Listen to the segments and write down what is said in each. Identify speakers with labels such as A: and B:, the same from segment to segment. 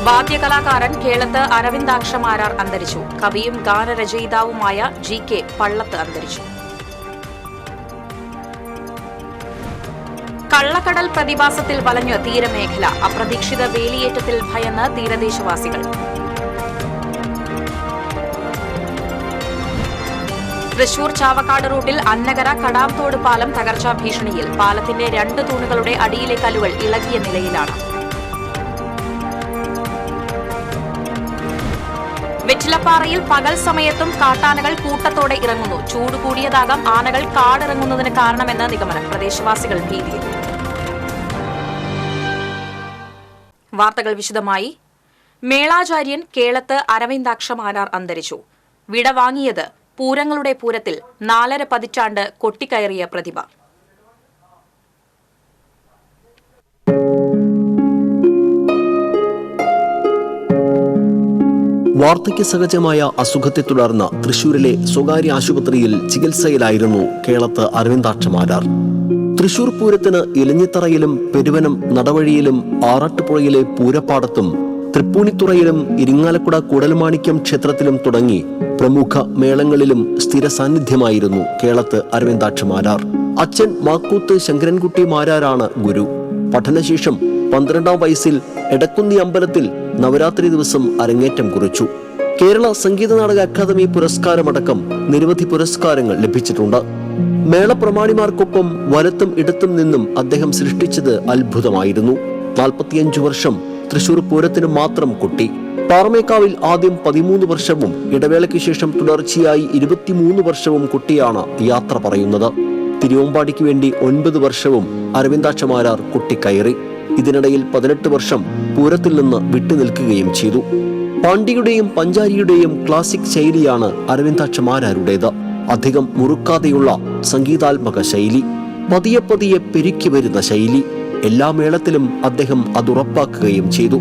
A: വാദ്യകലാകാരൻ കേളത്ത് അരവിന്ദാക്ഷമാരാർ അന്തരിച്ചു. കവിയും ഗാനരചയിതാവുമായ GK പള്ളത്ത് അന്തരിച്ചു. കള്ളക്കടൽ പ്രതിഭാസത്തിൽ വലഞ്ഞ തീരമേഖല. അപ്രതീക്ഷിത വേലിയേറ്റത്തിൽ ഭയന്ന് തീരദേശവാസികൾ. തൃശൂർ ചാവക്കാട് റൂട്ടിൽ അന്നകര കടാംതോട് പാലം തകർച്ചാ ഭീഷണിയിൽ. പാലത്തിന്റെ 2 തൂണുകളുടെ അടിയിലെ കല്ലുകൾ ഇളകിയ നിലയിലാണ്. വെറ്റിലപ്പാറയിൽ പകൽ സമയത്തും കാട്ടാനകൾ കൂട്ടത്തോടെ ഇറങ്ങുന്നു. ചൂട് കൂടിയതാകാം ആനകൾ കാടിറങ്ങുന്നതിന് കാരണമെന്ന് നിഗമനം. പ്രദേശവാസികൾ ഭീതിയിൽ. വാർത്തകൾ വിശദമായി. മേളാചാര്യൻ കേളത്ത് അരവിന്ദാക്ഷമാരാർ അന്തരിച്ചു. വിടവാങ്ങിയത് പൂരങ്ങളുടെ പൂരത്തിൽ 4.5 പതിറ്റാണ്ട് കൊട്ടിക്കയറിയ പ്രതിഭ.
B: വാർദ്ധക്യ സഹജമായ അസുഖത്തെ തുടർന്ന് തൃശൂരിലെ സ്വകാര്യ ആശുപത്രിയിൽ ചികിത്സയിലായിരുന്നു കേളത്ത് അരവിന്ദാക്ഷമാരാർ. തൃശൂർ പൂരത്തിന് ഇലഞ്ഞിത്തറയിലും പെരുവനം നടവഴിയിലും ആറാട്ടുപുഴയിലെ പൂരപ്പാടത്തും തൃപ്പൂണിത്തുറയിലും ഇരിങ്ങാലക്കുട കൂടൽമാണിക്യം ക്ഷേത്രത്തിലും തുടങ്ങി പ്രമുഖ മേളങ്ങളിലും സ്ഥിര സാന്നിധ്യമായിരുന്നു കേളത്ത് അരവിന്ദാക്ഷമാരാർ. അച്ഛൻ മാക്കൂത്ത് ശങ്കരൻകുട്ടി മാരാരാണ് ഗുരു. പഠനശേഷം 12-ാം വയസ്സിൽ എടക്കുന്നി അമ്പലത്തിൽ നവരാത്രി ദിവസം അരങ്ങേറ്റം കുറിച്ചു. കേരള സംഗീത നാടക അക്കാദമി പുരസ്കാരമടക്കം നിരവധി പുരസ്കാരങ്ങൾ ലഭിച്ചിട്ടുണ്ട്. മേളപ്രമാണിമാർക്കൊപ്പം വലത്തും ഇടത്തും നിന്നും അദ്ദേഹം സൃഷ്ടിച്ചത് അത്ഭുതമായിരുന്നു. 45 വർഷം തൃശൂർ പൂരത്തിന് മാത്രം കൊട്ടി. പാറമേക്കാവിൽ ആദ്യം 13 വർഷവും ഇടവേളയ്ക്ക് ശേഷം തുടർച്ചയായി 23 വർഷവും കൊട്ടിയാണ് യാത്ര പറയുന്നത്. തിരുവമ്പാടിക്ക് വേണ്ടി 9 വർഷവും അരവിന്ദാക്ഷമാരാർ കൊട്ടിക്കയറി. ഇതിനിടയിൽ 18 വർഷം പൂരത്തിൽ നിന്ന് വിട്ടുനിൽക്കുകയും ചെയ്തു. പാണ്ഡ്യയുടെയും പഞ്ചാരിയുടെയും ക്ലാസിക് ശൈലിയാണ് അരവിന്ദാക്ഷമാരാരുടേത്. അധികം മുറുക്കാതെയുള്ള സംഗീതാത്മക ശൈലി, പതിയെ പതിയെ പെരുക്കി വരുന്ന ശൈലി. എല്ലാ മേളത്തിലും അദ്ദേഹം അതുറപ്പാക്കുകയും ചെയ്തു.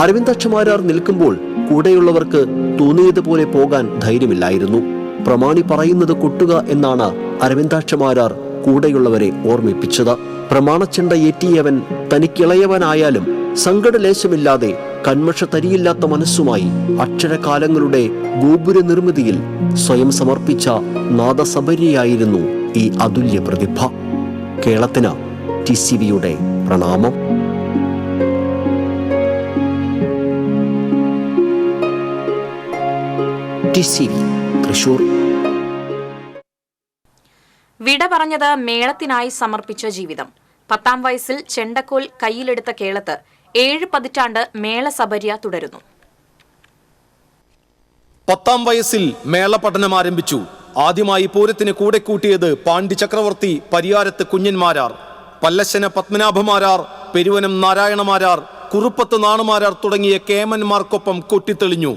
B: അരവിന്ദാക്ഷമാരാർ നിൽക്കുമ്പോൾ കൂടെയുള്ളവർക്ക് തോന്നിയതുപോലെ പോകാൻ ധൈര്യമില്ലായിരുന്നു. പ്രമാണി പറയുന്നത് കൊട്ടുക എന്നാണ് അരവിന്ദാക്ഷമാരാർ കൂടെയുള്ളവരെ ഓർമ്മിപ്പിച്ചത്. പ്രമാണച്ചെണ്ട ഏറ്റിയവൻ തനിക്കിളയവനായാലും സങ്കടലേശമില്ലാതെ കന്മഷ തരിയില്ലാത്ത മനസ്സുമായി അക്ഷരകാലങ്ങളുടെ ഗോപുര നിർമ്മിതിയിൽ സ്വയം സമർപ്പിച്ച നാദസബരിയായിരുന്നു ഈ അതുല്യ പ്രതിഭ. കേളത്തിന് TCVയുടെ പ്രണാമം. TCV തൃശൂർ.
A: വിട പറഞ്ഞത് മേളത്തിനായി സമർപ്പിച്ച ജീവിതം. 10-ാം വയസ്സിൽ ചെണ്ടക്കോൽ കയ്യിലെടുത്ത കേളത്ത് 7 പതിറ്റാണ്ട് മേളസബര്യ തുടരുന്നു.
C: 10-ാം വയസ്സിൽ മേള പഠനം ആരംഭിച്ചു. ആദ്യമായി പൂരത്തിന് കൂടെ കൂട്ടിയത് പാണ്ഡ്യചക്രവർത്തി പരിയാരത്ത് കുഞ്ഞന്മാരാർ, പല്ലശ്ശന പത്മനാഭമാരാർ, പെരുവനം നാരായണമാരാർ, കുറുപ്പത്ത് നാണുമാരാർ തുടങ്ങിയ കേമന്മാർക്കൊപ്പം കൊട്ടിത്തെളിഞ്ഞു.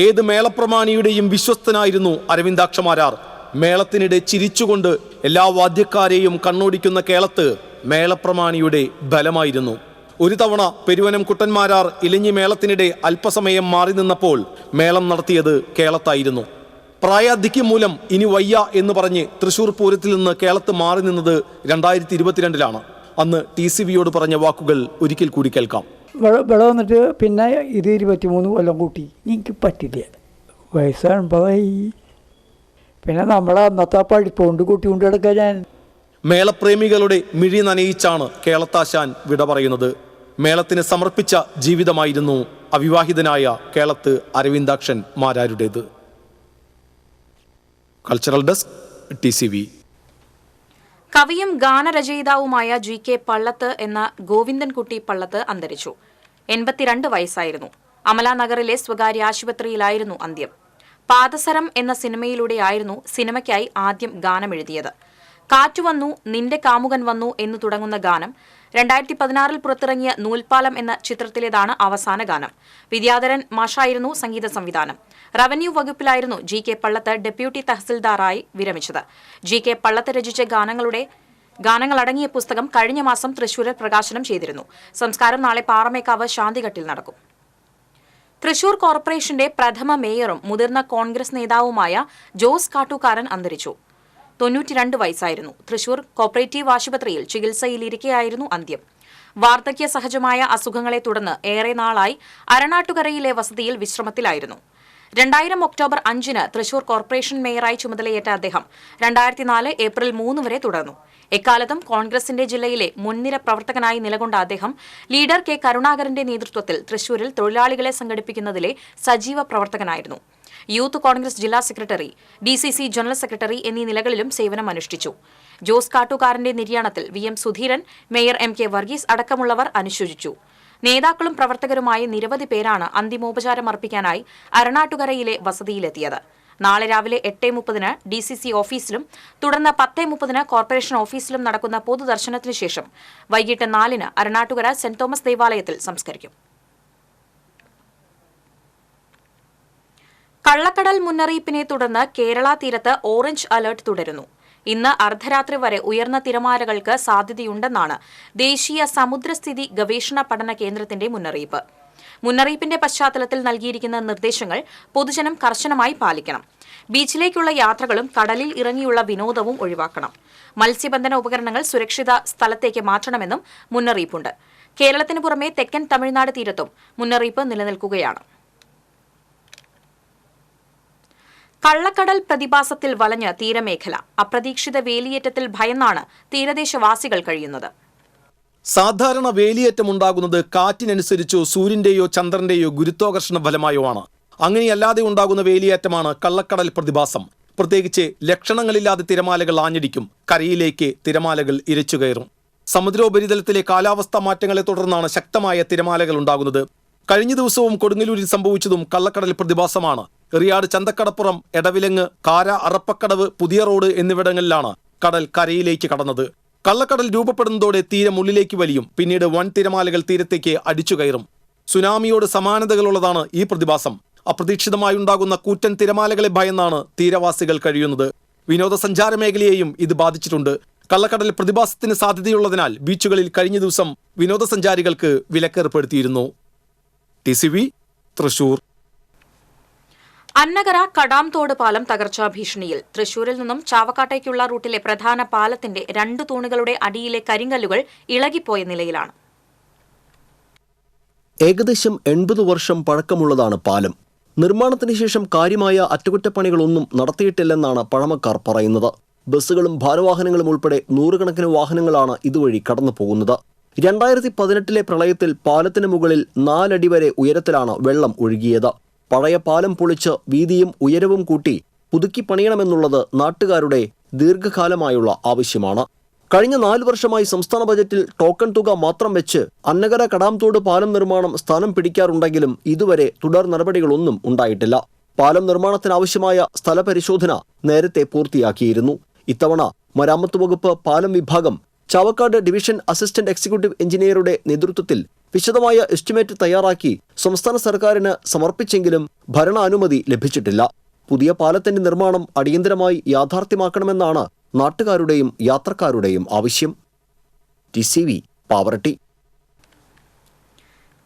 C: ഏത് മേളപ്രമാണിയുടെയും വിശ്വസ്തനായിരുന്നു അരവിന്ദാക്ഷമാരാർ. മേളത്തിനിടെ ചിരിച്ചുകൊണ്ട് എല്ലാ വാദ്യക്കാരെയും കണ്ണോടിക്കുന്ന കേളത്ത് മേളപ്രമാണിയുടെ ബലമായിരുന്നു. ഒരു തവണ പെരുവനം കുട്ടന്മാരാർ ഇലഞ്ഞി മേളത്തിനിടെ അല്പസമയം മാറി നിന്നപ്പോൾ മേളം നടത്തിയത് കേളത്തായിരുന്നു. പ്രായാധിക്യം മൂലം ഇനി വയ്യ എന്ന് പറഞ്ഞ് തൃശൂർ പൂരത്തിൽ നിന്ന് കേളത്ത് മാറി നിന്നത് 2022-ലാണ്. അന്ന് TCVയോട് പറഞ്ഞ വാക്കുകൾ ഒരിക്കൽ കൂടി കേൾക്കാം.
D: ഇവിടെ വന്നിട്ട് പിന്നെ ഇത് 23 കൊല്ലം കൂട്ടി. എനിക്ക് പറ്റില്ല, വയസ്സാണ് 80. പിന്നെ നമ്മളെ അന്നത്തെ പഠിപ്പുകൊണ്ട് കൂട്ടിക്കൊണ്ട് കിടക്കാൻ ഞാൻ.
C: മേളപ്രേമികളുടെ മിഴി നനയിച്ചാണ് കേളത്താശാൻ വിട പറയുന്നത്. മേളത്തിന് സമർപ്പിച്ച ജീവിതമായിരുന്നു അവിവാഹിതനായ കേളത്ത് അരവിന്ദാക്ഷൻ മാരാരുടേത്. Cultural desk TCV.
A: കവിയും ഗാനരചയിതാവുമായ GK പള്ളത്ത് എന്ന ഗോവിന്ദൻകുട്ടി പള്ളത്ത് അന്തരിച്ചു. 82 വയസ്സായിരുന്നു. അമലാനഗറിലെ സ്വകാര്യ ആശുപത്രിയിലായിരുന്നു അന്ത്യം. പാദസരം എന്ന സിനിമയിലൂടെയായിരുന്നു സിനിമയ്ക്കായി ആദ്യം ഗാനമെഴുതിയത്. കാറ്റുവന്നു നിന്റെ കാമുകൻ വന്നു എന്നു തുടങ്ങുന്ന ഗാനം 2016 പുറത്തിറങ്ങിയ നൂൽപ്പാലം എന്ന ചിത്രത്തിലേതാണ് അവസാന ഗാനം. വിദ്യാധരൻ മാഷായിരുന്നു സംഗീത സംവിധാനം. റവന്യൂ വകുപ്പിലായിരുന്നു GK പള്ളത്ത് ഡെപ്യൂട്ടി തഹസിൽദാറായി വിരമിച്ചത്. GK പള്ളത്ത് രചിച്ച ഗാനങ്ങളടങ്ങിയ പുസ്തകം കഴിഞ്ഞ മാസം തൃശൂരിൽ പ്രകാശനം ചെയ്തിരുന്നു. സംസ്കാരം നാളെ പാറമേക്കാവ് ശാന്തിഘട്ടിൽ നടക്കും. തൃശൂർ കോർപ്പറേഷന്റെ പ്രഥമ മേയറും മുതിർന്ന കോൺഗ്രസ് നേതാവുമായ ജോസ് കാട്ടൂക്കാരൻ അന്തരിച്ചു. 92 വയസ്സായിരുന്നു. തൃശൂർ കോപ്പറേറ്റീവ് ആശുപത്രിയിൽ ചികിത്സയിലിരിക്കെയായിരുന്നു അന്ത്യം. വാർദ്ധക്യ സഹജമായ അസുഖങ്ങളെ തുടർന്ന് ഏറെ നാളായി അരണാട്ടുകരയിലെ വസതിയിൽ വിശ്രമത്തിലായിരുന്നു. 2000 ഒക്ടോബർ 5-ന് തൃശൂർ കോർപ്പറേഷൻ മേയറായി ചുമതലയേറ്റ അദ്ദേഹം 2004 ഏപ്രിൽ 3 വരെ തുടർന്നു. എക്കാലത്തും കോൺഗ്രസിന്റെ ജില്ലയിലെ മുൻനിര പ്രവർത്തകനായി നിലകൊണ്ട അദ്ദേഹം ലീഡർ കെ കരുണാകരന്റെ നേതൃത്വത്തിൽ തൃശൂരിൽ തൊഴിലാളികളെ സംഘടിപ്പിക്കുന്നതിലെ സജീവ പ്രവർത്തകനായിരുന്നു. യൂത്ത് കോൺഗ്രസ് ജില്ലാ സെക്രട്ടറി, DCC ജനറൽ സെക്രട്ടറി എന്നീ നിലകളിലും സേവനമനുഷ്ഠിച്ചു. ജോസ് കാട്ടുകാരന്റെ നിര്യാണത്തിൽ VM Sudheeran, mayor MK Varghese അടക്കമുള്ളവർ അനുശോചിച്ചു. നേതാക്കളും പ്രവർത്തകരുമായ നിരവധി പേരാണ് അന്തിമോപചാരം അർപ്പിക്കാനായി അരണാട്ടുകരയിലെ വസതിയിലെത്തിയത്. നാളെ രാവിലെ 8:30-ന് DCC ഓഫീസിലും തുടർന്ന് 10:30-ന് കോർപ്പറേഷൻ ഓഫീസിലും നടക്കുന്ന പൊതുദർശനത്തിനു ശേഷം വൈകിട്ട് 4-ന് അരണാട്ടുകര സെന്റ് തോമസ് ദേവാലയത്തിൽ സംസ്കരിക്കും. കള്ളക്കടൽ മുന്നറിയിപ്പിനെ തുടർന്ന് കേരള തീരത്ത് ഓറഞ്ച് അലർട്ട് തുടരുന്നു. ഇന്ന് അർദ്ധരാത്രി വരെ ഉയർന്ന തിരമാലകൾക്ക് സാധ്യതയുണ്ടെന്നാണ് ദേശീയ സമുദ്രസ്ഥിതി ഗവേഷണ പഠന കേന്ദ്രത്തിന്റെ മുന്നറിയിപ്പ്. മുന്നറിയിപ്പിന്റെ പശ്ചാത്തലത്തിൽ നൽകിയിരിക്കുന്ന നിർദ്ദേശങ്ങൾ പൊതുജനം കർശനമായി പാലിക്കണം. ബീച്ചിലേക്കുള്ള യാത്രകളും കടലിൽ ഇറങ്ങിയുള്ള വിനോദവും ഒഴിവാക്കണം. മത്സ്യബന്ധന ഉപകരണങ്ങൾ സുരക്ഷിത സ്ഥലത്തേക്ക് മാറ്റണമെന്നും മുന്നറിയിപ്പുണ്ട്. കേരളത്തിന് പുറമെ തെക്കൻ തമിഴ്നാട് തീരത്തും മുന്നറിയിപ്പ് നിലനിൽക്കുകയാണ്. കള്ളക്കടൽ പ്രതിഭാസത്തിൽ വളഞ്ഞ തീരമേഖല. അപ്രതീക്ഷിത വേലിയേറ്റത്തിൽ ഭയന്നാണ് തീരദേശവാസികൾ കഴിയുന്നത്.
C: സാധാരണ വേലിയേറ്റമുണ്ടാകുന്നത് കാറ്റിനനുസരിച്ചോ സൂര്യന്റെയോ ചന്ദ്രന്റെയോ ഗുരുത്വാകർഷണ ഫലമായോ ആണ്. അങ്ങനെയല്ലാതെ ഉണ്ടാകുന്ന വേലിയേറ്റമാണ് കള്ളക്കടൽ പ്രതിഭാസം. പ്രത്യേകിച്ച് ലക്ഷണങ്ങളില്ലാതെ തിരമാലകൾ ആഞ്ഞടിക്കും. കരയിലേക്ക് തിരമാലകൾ ഇരച്ചുകയറും. സമുദ്രോപരിതലത്തിലെ കാലാവസ്ഥാ മാറ്റങ്ങളെ തുടർന്നാണ് ശക്തമായ തിരമാലകൾ ഉണ്ടാകുന്നത്. കഴിഞ്ഞ ദിവസവും കൊടുങ്ങല്ലൂരിൽ സംഭവിച്ചതും കള്ളക്കടൽ പ്രതിഭാസമാണ്. എറിയാട്, ചന്തക്കടപ്പുറം, എടവിലങ്ങ്, കാര, അറപ്പക്കടവ്, പുതിയ റോഡ് എന്നിവിടങ്ങളിലാണ് കടൽ കരയിലേക്ക് കടന്നത്. കള്ളക്കടൽ രൂപപ്പെടുന്നതോടെ തീരം ഉള്ളിലേക്ക് വലിയും. പിന്നീട് വൻ തിരമാലകൾ തീരത്തേക്ക് അടിച്ചുകയറും. സുനാമിയോട് സമാനതകളുള്ളതാണ് ഈ പ്രതിഭാസം. അപ്രതീക്ഷിതമായി ഉണ്ടാകുന്ന കൂറ്റൻ തിരമാലകളെ ഭയന്നാണ് തീരവാസികൾ കഴിയുന്നത്. വിനോദസഞ്ചാര മേഖലയെയും ഇത് ബാധിച്ചിട്ടുണ്ട്. കള്ളക്കടൽ പ്രതിഭാസത്തിന് സാധ്യതയുള്ളതിനാൽ ബീച്ചുകളിൽ കഴിഞ്ഞ ദിവസം വിനോദസഞ്ചാരികൾക്ക് വിലക്കേർപ്പെടുത്തിയിരുന്നു. TCV തൃശൂർ.
A: അന്നകര കടാംതോട് പാലം തകർച്ചാ ഭീഷണിയിൽ. തൃശൂരിൽ നിന്നും ചാവക്കാട്ടേക്കുള്ള റൂട്ടിലെ പ്രധാന പാലത്തിന്റെ 2 തൂണുകളുടെ അടിയിലെ കരിങ്കല്ലുകൾ ഇളകിപ്പോയ നിലയിലാണ്.
B: ഏകദേശം 80 വർഷം പഴക്കമുള്ളതാണ് പാലം. നിർമ്മാണത്തിന് ശേഷം കാര്യമായ അറ്റകുറ്റപ്പണികളൊന്നും നടത്തിയിട്ടില്ലെന്നാണ് പഴമക്കാർ പറയുന്നത്. ബസ്സുകളും ഭാരവാഹനങ്ങളും ഉൾപ്പെടെ 100 കണക്കിന് വാഹനങ്ങളാണ് ഇതുവഴി കടന്നു പോകുന്നത്. 2018-ലെ പ്രളയത്തിൽ പാലത്തിന് മുകളിൽ 4 അടി വരെ ഉയരത്തിലാണ് വെള്ളം ഒഴുകിയത്. പഴയ പാലം പൊളിച്ച് വീതിയും ഉയരവും കൂട്ടി പുതുക്കി പണിയണമെന്നുള്ളത് നാട്ടുകാരുടെ ദീർഘകാലമായുള്ള ആവശ്യമാണ്. കഴിഞ്ഞ 4 വർഷമായി സംസ്ഥാന ബജറ്റിൽ ടോക്കൺ തുക മാത്രം വെച്ച് അന്നകര കടാംതോട് പാലം നിർമ്മാണം സ്ഥാനം പിടിക്കാറുണ്ടെങ്കിലും ഇതുവരെ തുടർ നടപടികളൊന്നും ഉണ്ടായിട്ടില്ല. പാലം നിർമ്മാണത്തിനാവശ്യമായ സ്ഥലപരിശോധന നേരത്തെ പൂർത്തിയാക്കിയിരുന്നു. ഇത്തവണ മരാമത്ത് വകുപ്പ് പാലം വിഭാഗം ചാവക്കാട് ഡിവിഷൻ അസിസ്റ്റന്റ് എക്സിക്യൂട്ടീവ് എഞ്ചിനീയറുടെ നേതൃത്വത്തിൽ വിശദമായ എസ്റ്റിമേറ്റ് തയ്യാറാക്കി സംസ്ഥാന സർക്കാരിന് സമർപ്പിച്ചെങ്കിലും ഭരണാനുമതി ലഭിച്ചിട്ടില്ല. പുതിയ പാലത്തിന്റെ നിർമ്മാണം അടിയന്തരമായി യാഥാർത്ഥ്യമാക്കണമെന്നാണ് നാട്ടുകാരുടെയും യാത്രക്കാരുടെയും ആവശ്യം. TCV പാവറട്ടി.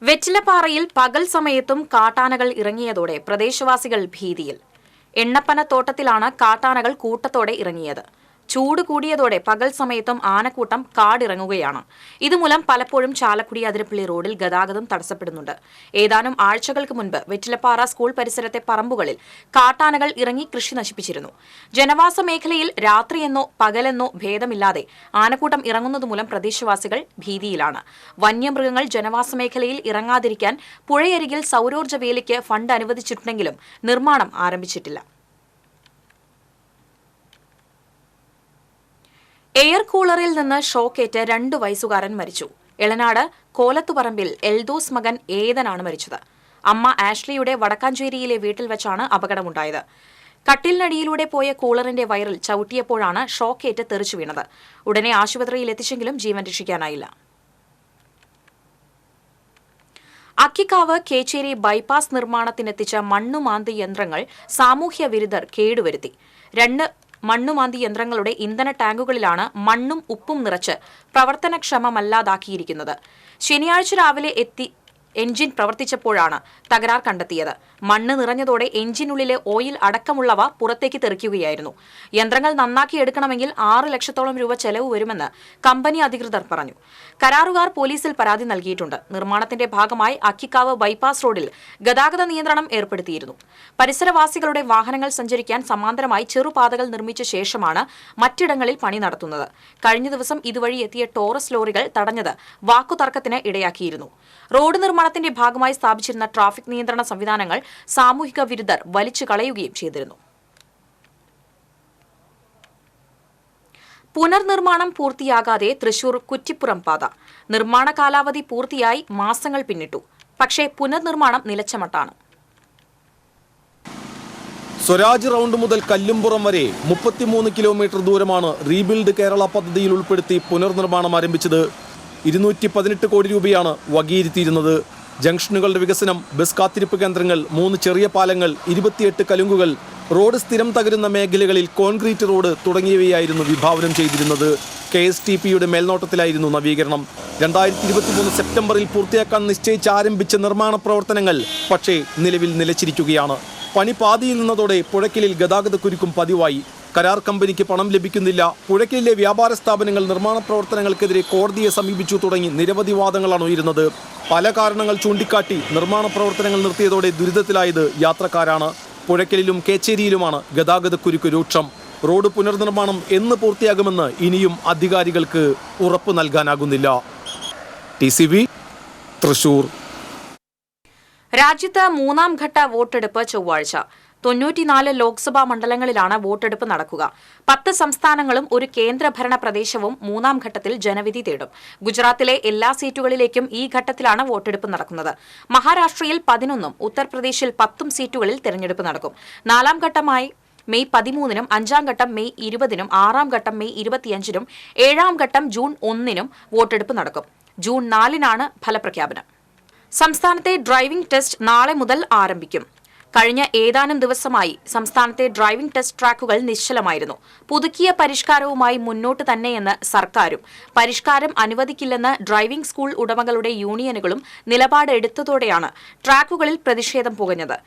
A: വെറ്റിലപ്പാറയിൽ പകൽ സമയത്തും കാട്ടാനകൾ ഇറങ്ങിയതോടെ പ്രദേശവാസികൾ ഭീതിയിൽ. എണ്ണപ്പനത്തോട്ടത്തിലാണ് കാട്ടാനകൾ കൂട്ടത്തോടെ ഇറങ്ങിയത്. ചൂട് കൂടിയതോടെ പകൽ സമയത്തും ആനക്കൂട്ടം കാടിറങ്ങുകയാണ്. ഇതുമൂലം പലപ്പോഴും ചാലക്കുടി അതിരപ്പള്ളി റോഡിൽ ഗതാഗതം തടസ്സപ്പെടുന്നുണ്ട്. ഏതാനും ആഴ്ചകൾക്ക് മുൻപ് വെറ്റിലപ്പാറ സ്കൂൾ പരിസരത്തെ പറമ്പുകളിൽ കാട്ടാനകൾ ഇറങ്ങി കൃഷി നശിപ്പിച്ചിരുന്നു. ജനവാസ മേഖലയിൽ രാത്രിയെന്നോ പകലെന്നോ ഭേദമില്ലാതെ ആനക്കൂട്ടം ഇറങ്ങുന്നതുമൂലം പ്രദേശവാസികൾ ഭീതിയിലാണ്. വന്യമൃഗങ്ങൾ ജനവാസ മേഖലയിൽ ഇറങ്ങാതിരിക്കാൻ പുഴയരികിൽ സൗരോർജ്ജ വേലിക്ക് ഫണ്ട് അനുവദിച്ചിട്ടുണ്ടെങ്കിലും നിർമ്മാണം ആരംഭിച്ചിട്ടില്ല. എയർ കൂളറിൽ നിന്ന് ഷോക്കേറ്റ് 2 വയസ്സുകാരൻ മരിച്ചു. എളനാട് കോലത്തുപറമ്പിൽ എൽദോസ് മകൻ ഏതനാണ് മരിച്ചത്. അമ്മ ആഷ്ലിയുടെ വടക്കാഞ്ചേരിയിലെ വീട്ടിൽ വെച്ചാണ് അപകടമുണ്ടായത്. കട്ടിലിനടിയിലൂടെ പോയ കൂളറിന്റെ വയറിൽ ചവിട്ടിയപ്പോഴാണ് ഷോക്കേറ്റ് തെറിച്ചു വീണത്. ഉടനെ ആശുപത്രിയിൽ എത്തിച്ചെങ്കിലും ജീവൻ രക്ഷിക്കാനായില്ല. അക്കിക്കാവ് കേച്ചേരി ബൈപ്പാസ് നിർമ്മാണത്തിനെത്തിച്ച മണ്ണുമാന്തി യന്ത്രങ്ങൾ സാമൂഹ്യ വിരുദ്ധർ കേടുവരുത്തി. 2 മണ്ണുമാന്തി യന്ത്രങ്ങളുടെ ഇന്ധന ടാങ്കുകളിലാണ് മണ്ണും ഉപ്പും നിറച്ച് പ്രവർത്തനക്ഷമമല്ലാതാക്കിയിരിക്കുന്നത്. ശനിയാഴ്ച രാവിലെ എഞ്ചിൻ പ്രവർത്തിച്ചപ്പോഴാണ് തകരാർ കണ്ടെത്തിയത്. മണ്ണ് നിറഞ്ഞതോടെ എഞ്ചിനുള്ളിലെ ഓയിൽ അടക്കമുള്ളവ പുറത്തേക്ക് തെറിക്കുകയായിരുന്നു. യന്ത്രങ്ങൾ നന്നാക്കിയെടുക്കണമെങ്കിൽ 6 ലക്ഷത്തോളം രൂപ ചെലവ് വരുമെന്ന് കമ്പനി അധികൃതർ പറഞ്ഞു. കരാറുകാർ പോലീസിൽ പരാതി നൽകിയിട്ടുണ്ട്. നിർമ്മാണത്തിന്റെ ഭാഗമായി അക്കിക്കാവ് ബൈപ്പാസ് റോഡിൽ ഗതാഗത നിയന്ത്രണം ഏർപ്പെടുത്തിയിരുന്നു. പരിസരവാസികളുടെ വാഹനങ്ങൾ സഞ്ചരിക്കാൻ സമാന്തരമായി ചെറുപാതകൾ നിർമ്മിച്ച ശേഷമാണ് മറ്റിടങ്ങളിൽ പണി നടത്തുന്നത്. കഴിഞ്ഞ ദിവസം ഇതുവഴി എത്തിയ ടോറസ് ലോറികൾ തടഞ്ഞത് വാക്കുതർക്കത്തിന് ഇടയാക്കിയിരുന്നു. റോഡ് നിർമ്മാണത്തിന്റെ ഭാഗമായി സ്ഥാപിച്ചിരുന്ന ട്രാഫിക് നിയന്ത്രണ സംവിധാനങ്ങൾ സാമൂഹിക വിരുദ്ധർ വലിച്ചു കളയുകയും ചെയ്തിരുന്നു. പുനർനിർമ്മാണം പൂർത്തിയാകാതെ തൃശൂർ കുറ്റിപ്പുറം പാത. നിർമ്മാണ കാലാവധി പൂർത്തിയായി മാസങ്ങൾ പിന്നിട്ടു. പക്ഷേ പുനർനിർമ്മാണം നിലച്ചമട്ടാണ്.
C: സ്വരാജ് റൗണ്ട് മുതൽ കല്ലുംപുറം വരെ 33 കിലോമീറ്റർ ദൂരമാണ് റീബിൽഡ് കേരള പദ്ധതിയിൽ ഉൾപ്പെടുത്തി പുനർനിർമ്മാണം ആരംഭിച്ചത്. 218 കോടി രൂപയാണ് വകയിരുത്തിയിരുന്നത്. ജംഗ്ഷനുകളുടെ വികസനം, ബസ് കാത്തിരിപ്പ് കേന്ദ്രങ്ങൾ, 3 ചെറിയ പാലങ്ങൾ, 28 കലുങ്കുകൾ, റോഡ് സ്ഥിരം തകരുന്ന മേഖലകളിൽ കോൺക്രീറ്റ് റോഡ് തുടങ്ങിയവയായിരുന്നു വിഭാവനം ചെയ്തിരുന്നത്. KSTPയുടെ മേൽനോട്ടത്തിലായിരുന്നു നവീകരണം. 2023 സെപ്റ്റംബറിൽ പൂർത്തിയാക്കാൻ നിശ്ചയിച്ച് ആരംഭിച്ച നിർമ്മാണ പ്രവർത്തനങ്ങൾ പക്ഷേ നിലവിൽ നിലച്ചിരിക്കുകയാണ്. പണി പാതിയിൽ നിന്നതോടെ പുഴയ്ക്കലിൽ ഗതാഗതക്കുരുക്കും പതിവായി. കരാർ കമ്പനിക്ക് പണം ലഭിക്കുന്നില്ല. പുഴയ്ക്കലിലെ വ്യാപാര സ്ഥാപനങ്ങൾ നിർമ്മാണ പ്രവർത്തനങ്ങൾക്കെതിരെ കോടതിയെ സമീപിച്ചു തുടങ്ങി നിരവധി വാദങ്ങളാണ് ഉയരുന്നത്. പല കാരണങ്ങൾ ചൂണ്ടിക്കാട്ടി നിർമ്മാണ പ്രവർത്തനങ്ങൾ നിർത്തിയതോടെ ദുരിതത്തിലായത് യാത്രക്കാരാണ്. പുഴയ്ക്കലിലും കേച്ചേരിയിലുമാണ് ഗതാഗതക്കുരുക്ക് രൂക്ഷം. റോഡ് പുനർനിർമ്മാണം എന്ന് പൂർത്തിയാകുമെന്ന് ഇനിയും അധികാരികൾക്ക് ഉറപ്പ് നൽകാനാകുന്നില്ല. TCV തൃശൂർ.
A: രാജ്യത്ത് 3ാം ഘട്ട വോട്ടെടുപ്പ് ചൊവ്വാഴ്ച. 94 ലോക്സഭാ മണ്ഡലങ്ങളിലാണ് വോട്ടെടുപ്പ് നടക്കുക. 10 സംസ്ഥാനങ്ങളും ഒരു കേന്ദ്രഭരണ പ്രദേശവും 3ാം ഘട്ടത്തിൽ ജനവിധി തേടും. ഗുജറാത്തിലെ എല്ലാ സീറ്റുകളിലേക്കും ഈ ഘട്ടത്തിലാണ് വോട്ടെടുപ്പ് നടക്കുന്നത്. മഹാരാഷ്ട്രയിൽ 11ഉം ഉത്തർപ്രദേശിൽ 10ഉം സീറ്റുകളിൽ തെരഞ്ഞെടുപ്പ് നടക്കും. 4ാം ഘട്ടമായി മെയ് 13-നും 5ാം ഘട്ടം മെയ് 20-നും 6ാം ഘട്ടം മെയ് 25-നും 7ാം ഘട്ടം ജൂൺ 1-നും വോട്ടെടുപ്പ് നടക്കും. ജൂൺ 4-നാണ് ഫലപ്രഖ്യാപനം. സംസ്ഥാനത്തെ ഡ്രൈവിംഗ് ടെസ്റ്റ് നാളെ മുതൽ ആരംഭിക്കും. കഴിഞ്ഞ ഏതാനും ദിവസമായി സംസ്ഥാനത്തെ ഡ്രൈവിംഗ് ടെസ്റ്റ് ട്രാക്കുകൾ നിശ്ചലമായിരുന്നു. പുതുക്കിയ പരിഷ്കാരവുമായി മുന്നോട്ട് തന്നെയെന്ന് സർക്കാരും പരിഷ്കാരം അനുവദിക്കില്ലെന്ന് ഡ്രൈവിംഗ് സ്കൂൾ ഉടമകളുടെ യൂണിയനുകളും നിലപാടെടുത്തതോടെയാണ് ട്രാക്കുകളിൽ പ്രതിഷേധം പുകഞ്ഞത്.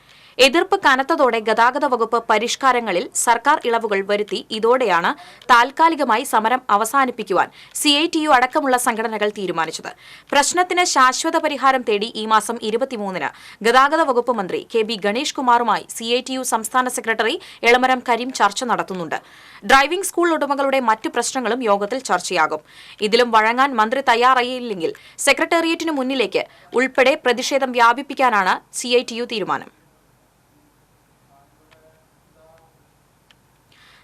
A: എതിർപ്പ് കനത്തതോടെ ഗതാഗത വകുപ്പ് പരിഷ്കാരങ്ങളിൽ സർക്കാർ ഇളവുകൾ വരുത്തി. ഇതോടെയാണ് താൽക്കാലികമായി സമരം അവസാനിപ്പിക്കുവാൻ CITU അടക്കമുള്ള സംഘടനകൾ തീരുമാനിച്ചത്. പ്രശ്നത്തിന് ശാശ്വത പരിഹാരം തേടി ഈ മാസം 23-ന് ഗതാഗത വകുപ്പ് മന്ത്രി KB ഗണേഷ് കുമാറുമായി CITU സംസ്ഥാന സെക്രട്ടറി എളമരം കരീം ചർച്ച നടത്തുന്നുണ്ട്. ഡ്രൈവിംഗ് സ്കൂൾ ഉടമകളുടെ മറ്റു പ്രശ്നങ്ങളും യോഗത്തിൽ ചർച്ചയാകും. ഇതിലും വഴങ്ങാൻ മന്ത്രി തയ്യാറായില്ലെങ്കിൽ സെക്രട്ടേറിയറ്റിനു മുന്നിലേക്ക് ഉൾപ്പെടെ പ്രതിഷേധം വ്യാപിപ്പിക്കാനാണ് CITU തീരുമാനം.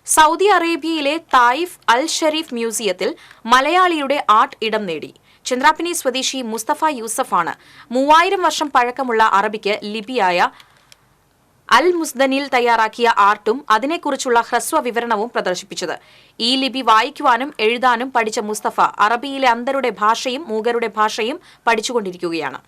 A: സൗദി അറേബ്യയിലെ തായിഫ് അൽ ഷരീഫ് മ്യൂസിയത്തിൽ മലയാളിയുടെ ആർട്ട് ഇടം നേടി. ചന്ദ്രാപ്പിനി സ്വദേശി മുസ്തഫ യൂസഫാണ് 3000 വർഷം പഴക്കമുള്ള അറബിക്ക് ലിപിയായ അൽ മുസ്ദനിൽ തയ്യാറാക്കിയ ആർട്ടും അതിനെക്കുറിച്ചുള്ള ഹ്രസ്വ വിവരണവും പ്രദർശിപ്പിച്ചത്. ഈ ലിപി വായിക്കുവാനും എഴുതാനും പഠിച്ച മുസ്തഫ അറബിയിലെ അന്ധരുടെ ഭാഷയും മൂകരുടെ ഭാഷയും പഠിച്ചുകൊണ്ടിരിക്കുകയാണ്.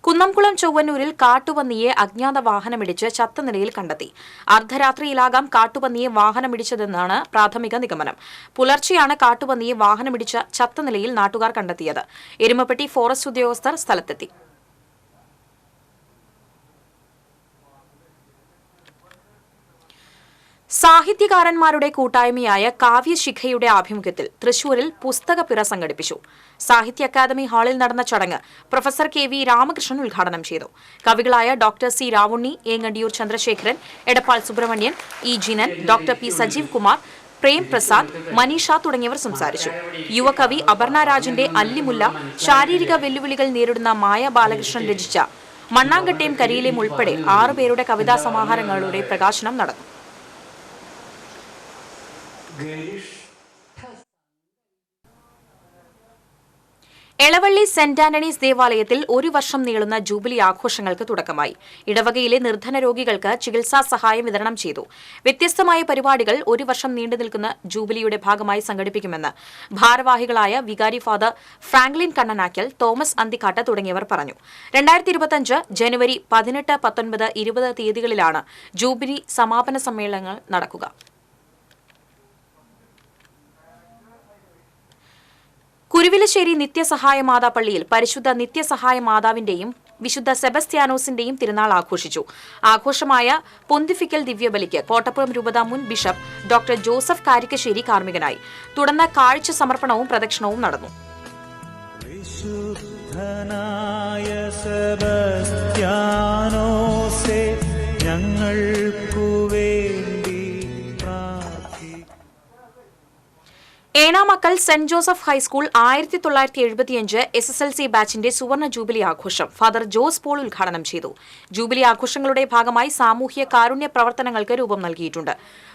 A: കുന്നംകുളം ചൊവ്വന്നൂരിൽ കാട്ടുപന്നിയെ അജ്ഞാത വാഹനമിടിച്ച് ചത്ത നിലയിൽ കണ്ടെത്തി. അർദ്ധരാത്രിയിലാകാം കാട്ടുപന്നിയെ വാഹനമിടിച്ചതെന്നാണ് പ്രാഥമിക നിഗമനം. പുലർച്ചെയാണ് കാട്ടുപന്നിയെ വാഹനമിടിച്ച ചത്ത നിലയിൽ നാട്ടുകാർ കണ്ടെത്തിയത്. എരുമപ്പെട്ടി ഫോറസ്റ്റ് ഉദ്യോഗസ്ഥർ സ്ഥലത്തെത്തി. സാഹിത്യകാരന്മാരുടെ കൂട്ടായ്മയായ കാവ്യശിഖയുടെ ആഭിമുഖ്യത്തിൽ തൃശൂരിൽ പുസ്തകപ്പിറ സംഘടിപ്പിച്ചു. സാഹിത്യ അക്കാദമി ഹാളിൽ നടന്ന ചടങ്ങ് പ്രൊഫസർ KV രാമകൃഷ്ണൻ ഉദ്ഘാടനം ചെയ്തു. കവികളായ doctor C Ravunni, Engandiyur Chandrasekharan, Edappal Subramanian, E Jinan, doctor P Sajeev Kumar, Prem Prasad, Maneesha തുടങ്ങിയവർ സംസാരിച്ചു. യുവകവി അപർണ രാജിന്റെ അല്ലിമുല്ല, ശാരീരിക വെല്ലുവിളികൾ നേരിടുന്ന മായ ബാലകൃഷ്ണൻ രചിച്ച മണ്ണാങ്കട്ടയും കരിയിലേയും ഉൾപ്പെടെ 6 പേരുടെ കവിതാ സമാഹാരങ്ങളുടെ പ്രകാശനം നടന്നു. എളവള്ളി സെന്റ് ആന്റണീസ് ദേവാലയത്തിൽ 1 വർഷം നീളുന്ന ജൂബിലി ആഘോഷങ്ങൾക്ക് തുടക്കമായി. ഇടവകയിലെ നിർധന രോഗികൾക്ക് ചികിത്സാ സഹായം വിതരണം ചെയ്തു. വ്യത്യസ്തമായ പരിപാടികൾ 1 വർഷം നീണ്ടുനിൽക്കുന്ന ജൂബിലിയുടെ ഭാഗമായി സംഘടിപ്പിക്കുമെന്ന് ഭാരവാഹികളായ വികാരി ഫാദർ ഫ്രാങ്ക്ലിൻ കണ്ണനാക്കൽ, തോമസ് അന്തിക്കാട്ട് തുടങ്ങിയവർ പറഞ്ഞു. 2025 ജനുവരി 18, 19, 20 തീയതികളിലാണ് ജൂബിലി സമാപന സമ്മേളനങ്ങൾ നടക്കുക. തിരുവിലശ്ശേരി നിത്യസഹായ മാതാ പള്ളിയിൽ പരിശുദ്ധ നിത്യസഹായ മാതാവിന്റെയും വിശുദ്ധ സെബസ്ത്യാനോസിന്റെയും തിരുനാൾ ആഘോഷിച്ചു. ആഘോഷമായ പൊന്തിഫിക്കൽ ദിവ്യബലിക്ക് കോട്ടപ്പുറം രൂപതാ മുൻ ബിഷപ്പ് ഡോക്ടർ ജോസഫ് കാരിക്കശ്ശേരി കാർമ്മികനായി. തുടർന്ന് കാഴ്ച സമർപ്പണവും പ്രദക്ഷിണവും നടന്നു. ഏണാമക്കൽ സെന്റ് ജോസഫ് ഹൈസ്കൂൾ 1975 SSLC ബാച്ചിന്റെ സുവർണ ജൂബിലി ആഘോഷം ഫാദർ ജോസ് പോൾ ഉദ്ഘാടനം ചെയ്തു. ജൂബിലി ആഘോഷങ്ങളുടെ ഭാഗമായി സാമൂഹ്യ കാരുണ്യ പ്രവർത്തനങ്ങൾക്ക് രൂപം നൽകിയിട്ടുണ്ട്.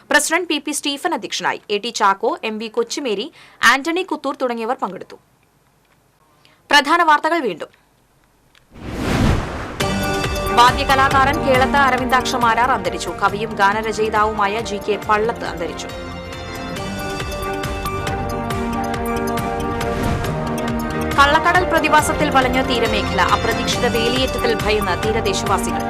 A: പ്രസിഡന്റ് PP സ്റ്റീഫൻ അധ്യക്ഷനായി. AT ചാക്കോ, MV കൊച്ചുമേരി, ആന്റണി കുത്തൂർ തുടങ്ങിയവർ പങ്കെടുത്തു. പ്രധാന വാർത്തകൾ വീണ്ടും. വാദ്യകലാകാരൻ കേളത്ത് അരവിന്ദാക്ഷമാരാർ അന്തരിച്ചു. കവിയും ഗാനരചയിതാവുമായ GK പള്ളത്ത് അന്തരിച്ചു. കള്ളക്കടൽ പ്രതിഭാസത്തിൽ വലഞ്ഞ തീരമേഖല. അപ്രതീക്ഷിത വേലിയേറ്റത്തിൽ ഭയന്ന് തീരദേശവാസികൾ.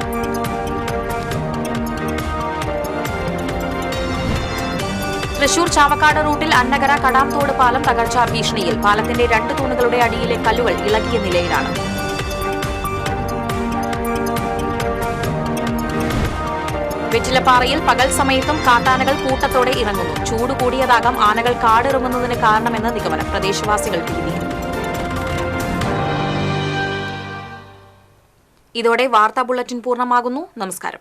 A: തൃശൂർ ചാവക്കാട് റൂട്ടിൽ അന്നകര കടാംതോട് പാലം തകർച്ചാ ഭീഷണിയിൽ. പാലത്തിന്റെ 2 തൂണുകളുടെ അടിയിലെ കല്ലുകൾ ഇളകിയ നിലയിലാണ്. വെറ്റിലപ്പാറയിൽ പകൽ സമയത്തും കാട്ടാനകൾ കൂട്ടത്തോടെ ഇറങ്ങുന്നു. ചൂട് കൂടിയതാകാം ആനകൾ കാടിറങ്ങുന്നതിന് കാരണമെന്ന് നിഗമനം. പ്രദേശവാസികൾ ഭീതിയിൽ. ഇതോടെ വാർത്താ ബുള്ളറ്റിൻ പൂർണ്ണമാകുന്നു. നമസ്കാരം.